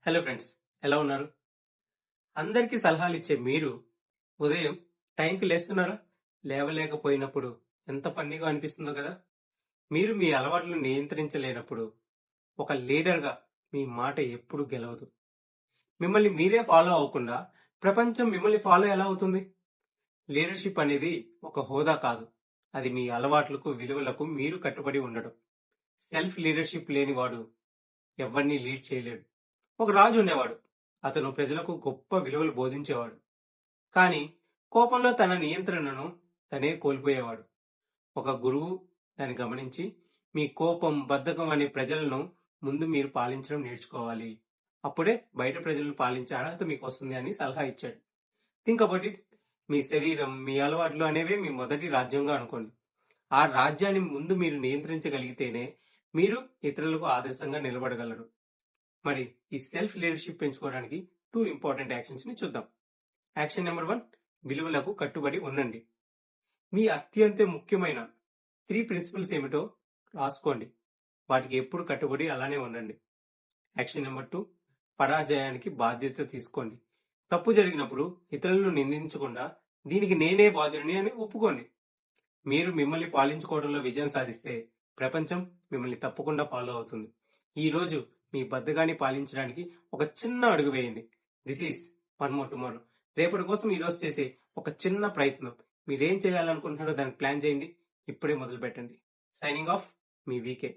Hello friends, ఎలా ఉన్నారు? అందరికీ సలహాలు ఇచ్చే మీరు ఉదయం టైంకి లేస్తున్నారా? లేవలేకపోయినప్పుడు ఎంత ఫన్నీగా అనిపిస్తుందో కదా. మీరు మీ అలవాట్లను నియంత్రించలేనప్పుడు ఒక లీడర్గా మీ మాట ఎప్పుడు గెలవదు. మిమ్మల్ని మీరే ఫాలో అవ్వకుండా ప్రపంచం మిమ్మల్ని ఫాలో ఎలా అవుతుంది? లీడర్షిప్ అనేది ఒక హోదా కాదు, అది మీ అలవాట్లకు విలువలకు మీరు కట్టుబడి ఉండడం. సెల్ఫ్ లీడర్షిప్ లేనివాడు ఎవరిని లీడ్ చేయలేడు. ఒక రాజు ఉండేవాడు. అతను ప్రజలకు గొప్ప విలువలు బోధించేవాడు. కానీ కోపంలో తన నియంత్రణను తనే కోల్పోయేవాడు. ఒక గురువు దాన్ని గమనించి, మీ కోపం, బద్ధకం అనే ప్రజలను ముందు మీరు పాలించడం నేర్చుకోవాలి. అప్పుడే బయట ప్రజలను పాలించే అర్హత మీకు వస్తుంది అని సలహా ఇచ్చాడు. Think about it. మీ శరీరం, మీ అలవాట్లు అనేవే మీ మొదటి రాజ్యంగా అనుకోండి. ఆ రాజ్యాన్ని ముందు మీరు నియంత్రించగలిగితేనే మీరు ఇతరులకు ఆదర్శంగా నిలబడగలరు. మరి ఈ సెల్ఫ్ లీడర్షిప్ పెంచుకోవడానికి 2 ఇంపార్టెంట్ యాక్షన్స్ ని చూద్దాం. యాక్షన్ నెంబర్ 1, విలువలకు కట్టుబడి ఉండండి. మీ అత్యంత ముఖ్యమైన 3 ప్రిన్సిపల్స్ ఏమిటో రాసుకోండి. వాటికి ఎప్పుడు కట్టుబడి అలానే ఉండండి. యాక్షన్ నెంబర్ 2, పరాజయానికి బాధ్యత తీసుకోండి. తప్పు జరిగినప్పుడు ఇతరులను నిందించకుండా దీనికి నేనే బాధ్యుడిని అని ఒప్పుకోండి. మీరు మిమ్మల్ని పాలించుకోవడంలో విజయం సాధిస్తే ప్రపంచం మిమ్మల్ని తప్పకుండా ఫాలో అవుతుంది. ఈ రోజు మీ బద్ధకాన్ని పాలించడానికి ఒక చిన్న అడుగు వేయండి. This is one more tomorrow. రేపటి కోసం ఈ రోజు చేసే ఒక చిన్న ప్రయత్నం. మీరేం చేయాలనుకుంటున్నారో దానికి ప్లాన్ చేయండి. ఇప్పుడే మొదలు పెట్టండి. సైనింగ్ ఆఫ్, మీ వీకే.